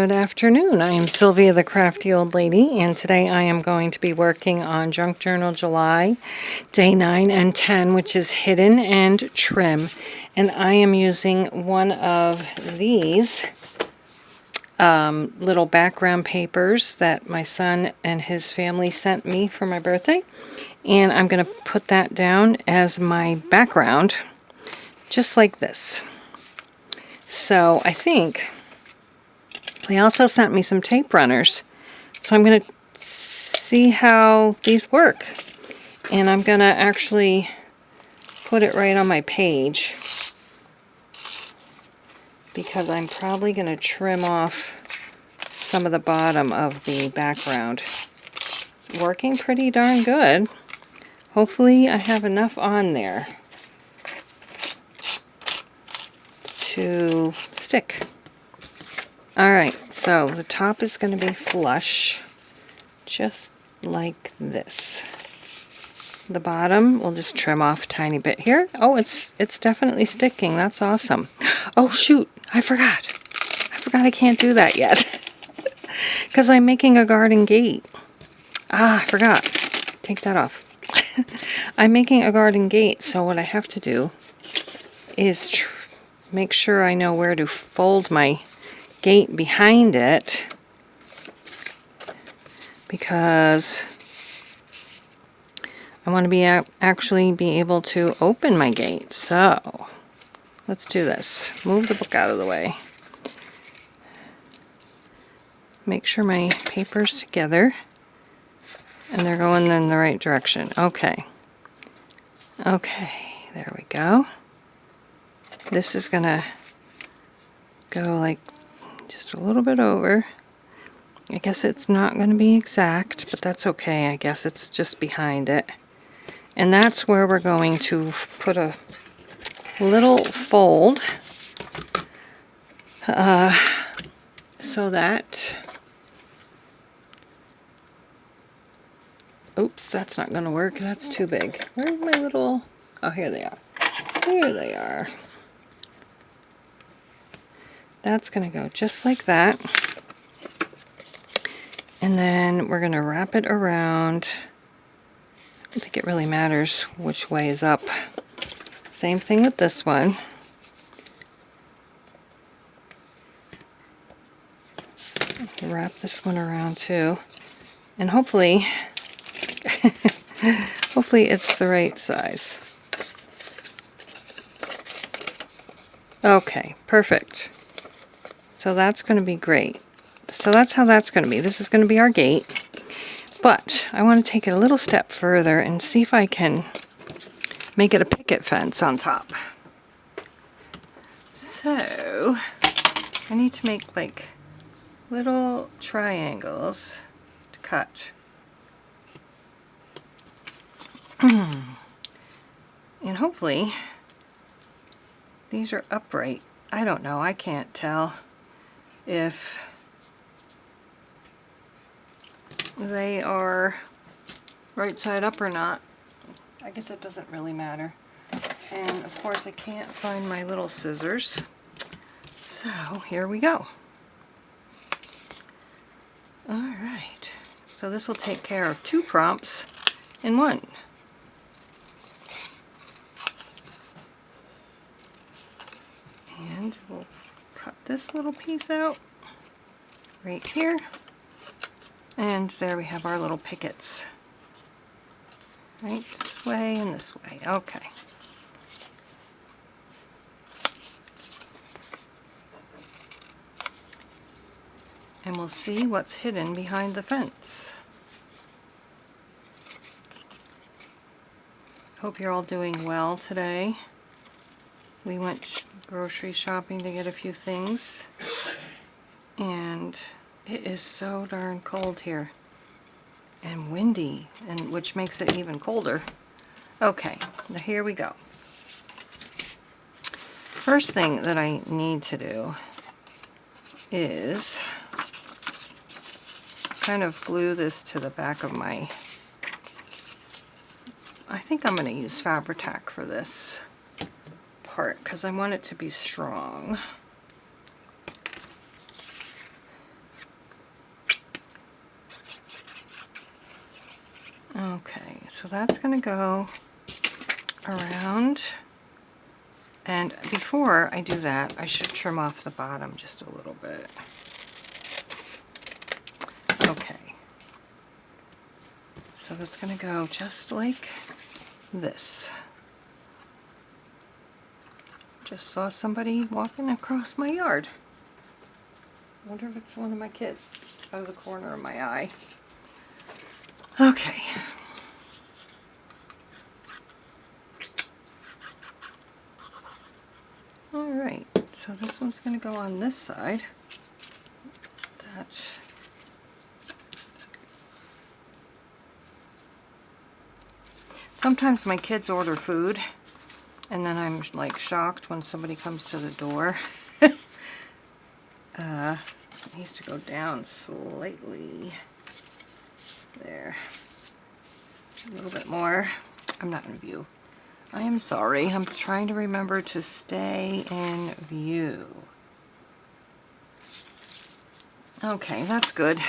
Good afternoon. I am Sylvia the Crafty Old Lady, and today I am going to be working on Junk Journal July, day 9 and 10, which is Hidden and Trim. And I am using one of these little background papers that my son and his family sent me for my birthday. And I'm going to put that down as my background, just like this. So I think they also sent me some tape runners, so I'm going to see how these work, and I'm going to actually put it right on my page because I'm probably going to trim off some of the bottom of the background. It's working pretty darn good. Hopefully I have enough on there to stick. Alright, so the top is going to be flush, just like this. The bottom, we'll just trim off a tiny bit here. Oh, it's definitely sticking. That's awesome. Oh, shoot, I forgot I can't do that yet. Because I'm making a garden gate. I forgot. Take that off. I'm making a garden gate, so what I have to do is make sure I know where to fold my gate behind it, because I want to be actually be able to open my gate. So let's do this. Move the book out of the way. Make sure my paper's together and they're going in the right direction. Okay, there we go. This is gonna go like just a little bit over. I guess it's not going to be exact, but that's okay. I guess it's just behind it. And that's where we're going to put a little fold so that, oops, that's not going to work. That's too big. Where's my little, oh, here they are. Here they are. That's going to go just like that. And then we're going to wrap it around. I don't think it really matters which way is up. Same thing with this one. Wrap this one around too. And hopefully, hopefully it's the right size. Okay, perfect. So that's going to be great. So that's how that's going to be. This is going to be our gate. But I want to take it a little step further and see if I can make it a picket fence on top. So I need to make like little triangles to cut. And hopefully these are upright. I don't know. I can't tell if they are right side up or not. I guess it doesn't really matter. And of course I can't find my little scissors. So here we go. Alright. So this will take care of 2 prompts in one. And we'll cut this little piece out right here. And there we have our little pickets. Right, this way and this way. Okay. And we'll see what's hidden behind the fence. Hope you're all doing well today. We went grocery shopping to get a few things. And it is so darn cold here. And windy, and which makes it even colder. Okay, now here we go. First thing that I need to do is kind of glue this to the back of my, I think I'm going to use Fabri-Tac for this part because I want it to be strong. so that's going to go around. And before I do that, I should trim off the bottom just a little bit. Okay. So that's going to go just like this. Just saw somebody walking across my yard. I wonder if it's one of my kids out of the corner of my eye. Okay. Alright, so this one's going to go on this side. That. Sometimes my kids order food, and then I'm like shocked when somebody comes to the door. So it needs to go down slightly. There. A little bit more. I'm not in view. I am sorry. I'm trying to remember to stay in view. Okay, that's good.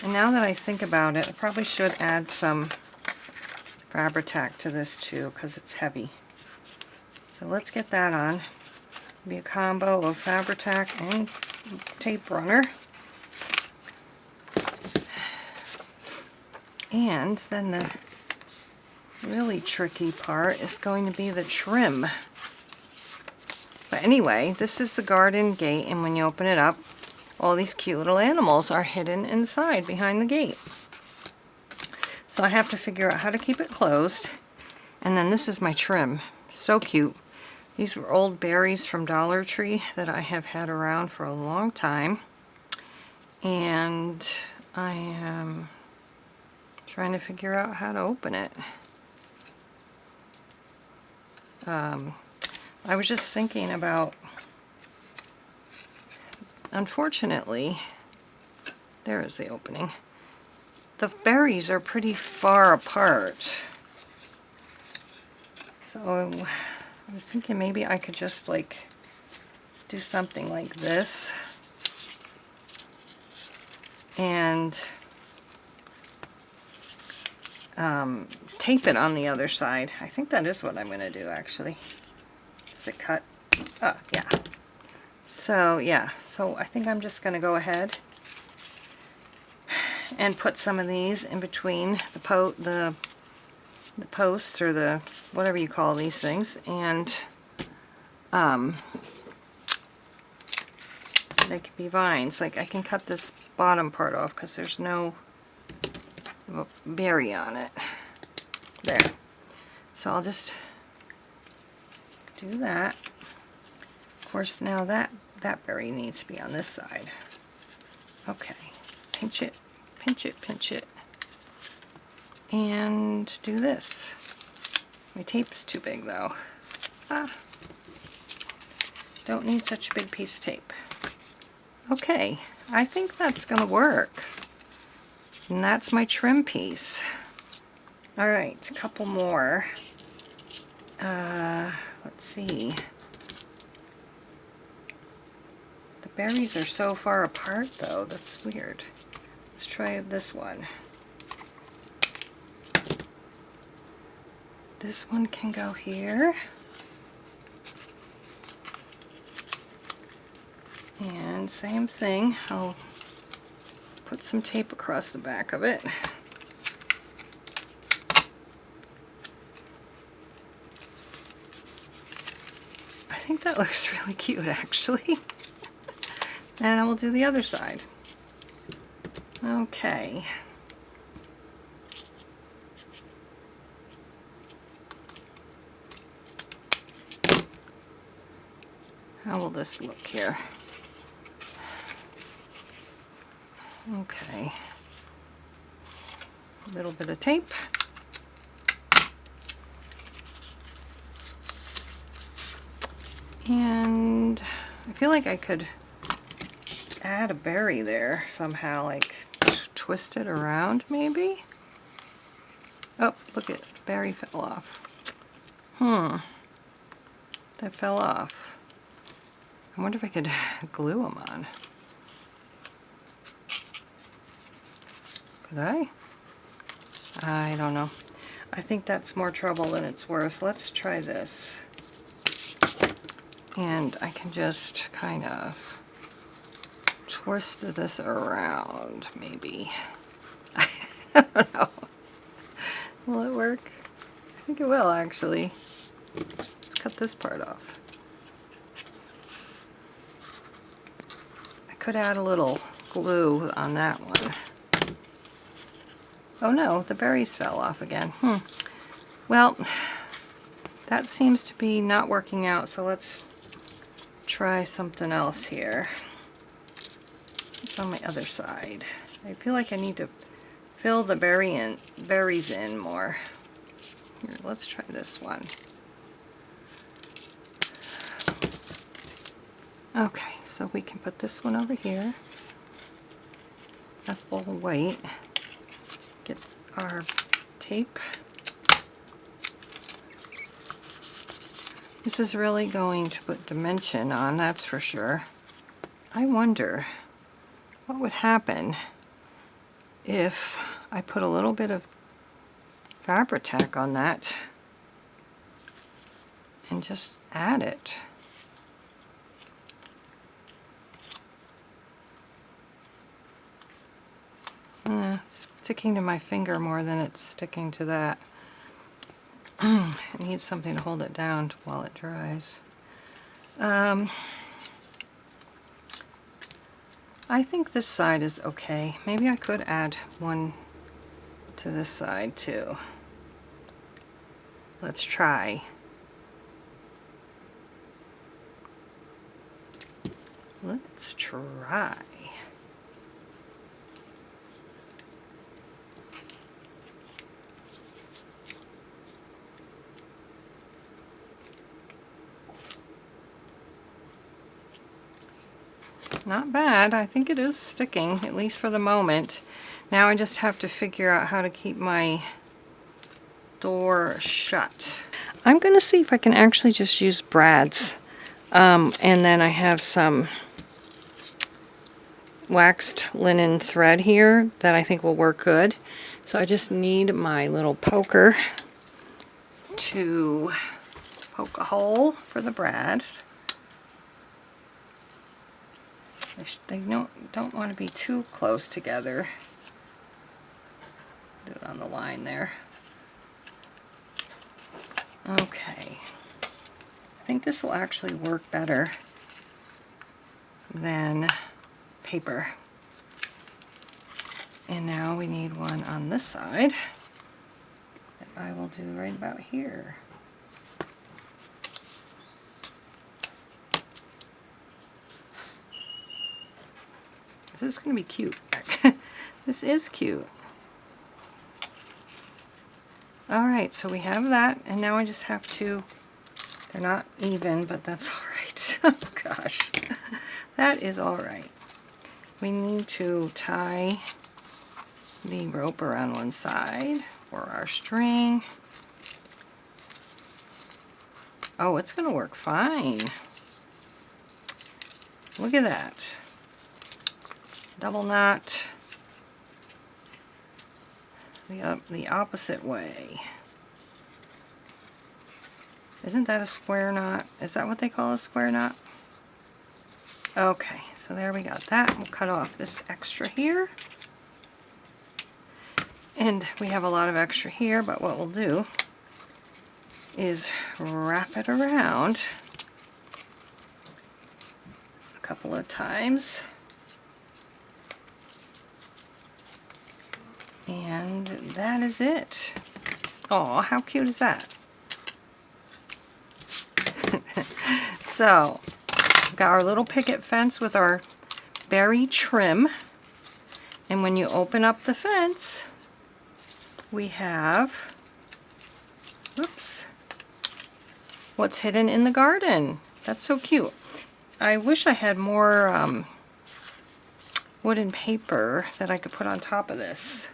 And now that I think about it, I probably should add some Fabri-Tac to this too, because it's heavy. So let's get that on. It'll be a combo of Fabri-Tac and tape runner. And then the really tricky part is going to be the trim. But anyway, this is the garden gate, and when you open it up, all these cute little animals are hidden inside behind the gate. So I have to figure out how to keep it closed. And then this is my trim. So cute. These were old berries from Dollar Tree that I have had around for a long time. And I am trying to figure out how to open it. I was just thinking about, unfortunately, there is the opening. The berries are pretty far apart. So I was thinking maybe I could just like do something like this and tape it on the other side. I think that is what I'm going to do actually. Does it cut? Oh, yeah. So yeah, so I think I'm just going to go ahead and put some of these in between the posts, or the whatever you call these things, and they could be vines. Like I can cut this bottom part off because there's no berry on it. There. So I'll just do that. Of course, now that berry needs to be on this side. Okay. Pinch it, pinch it, pinch it. And do this. My tape is too big though. Don't need such a big piece of tape. Okay, I think that's going to work. And that's my trim piece. Alright, a couple more. Let's see. The berries are so far apart though, that's weird. Let's try this one. This one can go here. And same thing, I'll put some tape across the back of it. I think that looks really cute actually. And I will do the other side. Okay. How will this look here? Okay. A little bit of tape. And I feel like I could add a berry there somehow, like twist it around maybe. Oh, look at berry fell off. That fell off. I wonder if I could glue them on. Could I? I don't know. I think that's more trouble than it's worth. Let's try this. And I can just kind of twist this around, maybe. I don't know. Will it work? I think it will, actually. Let's cut this part off. I could add a little glue on that one. Oh no, the berries fell off again. Well, that seems to be not working out, so let's try something else here. It's on my other side. I feel like I need to fill the berries in more. Here, let's try this one. Okay, so we can put this one over here. That's all white. Get our tape. This is really going to put dimension on, that's for sure. I wonder what would happen if I put a little bit of Fabri-Tac on that and just add it. It's sticking to my finger more than it's sticking to that. I need something to hold it down while it dries. I think this side is okay. Maybe I could add one to this side too. Let's try. Let's try. Not bad. I think it is sticking, at least for the moment. Now I just have to figure out how to keep my door shut. I'm going to see if I can actually just use brads. And then I have some waxed linen thread here that I think will work good. So I just need my little poker to poke a hole for the brads. They don't want to be too close together. Do it on the line there. Okay. I think this will actually work better than paper. And now we need one on this side that I will do right about here. This is going to be cute. This is cute. Alright, so we have that, and now I just have to, they're not even, but that's alright. Oh gosh, that is alright. We need to tie the rope around one side for our string. Oh, it's going to work fine. Look at that. Double knot the opposite way. Isn't that a square knot? Is that what they call a square knot? Okay, so there we got that. We'll cut off this extra here. And we have a lot of extra here, but what we'll do is wrap it around a couple of times. And that is it. Aw, how cute is that? So, we've got our little picket fence with our berry trim. And when you open up the fence, we have, whoops, what's hidden in the garden. That's so cute. I wish I had more wooden paper that I could put on top of this.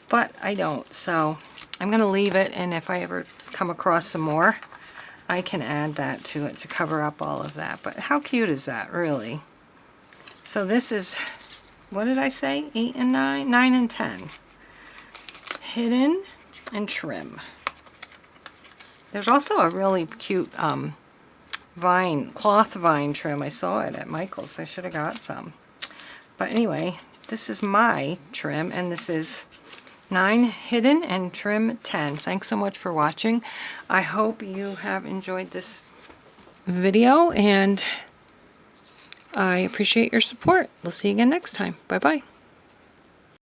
But I don't, so I'm going to leave it, and if I ever come across some more, I can add that to it to cover up all of that. But how cute is that, really? So this is, what did I say, 8 and 9? 9 and 10. Hidden and trim. There's also a really cute cloth vine trim. I saw it at Michael's. I should have got some. But anyway, this is my trim, and this is 9 hidden and trim 10. Thanks so much for watching. I hope you have enjoyed this video, and I appreciate your support. We'll see you again next time. Bye-bye.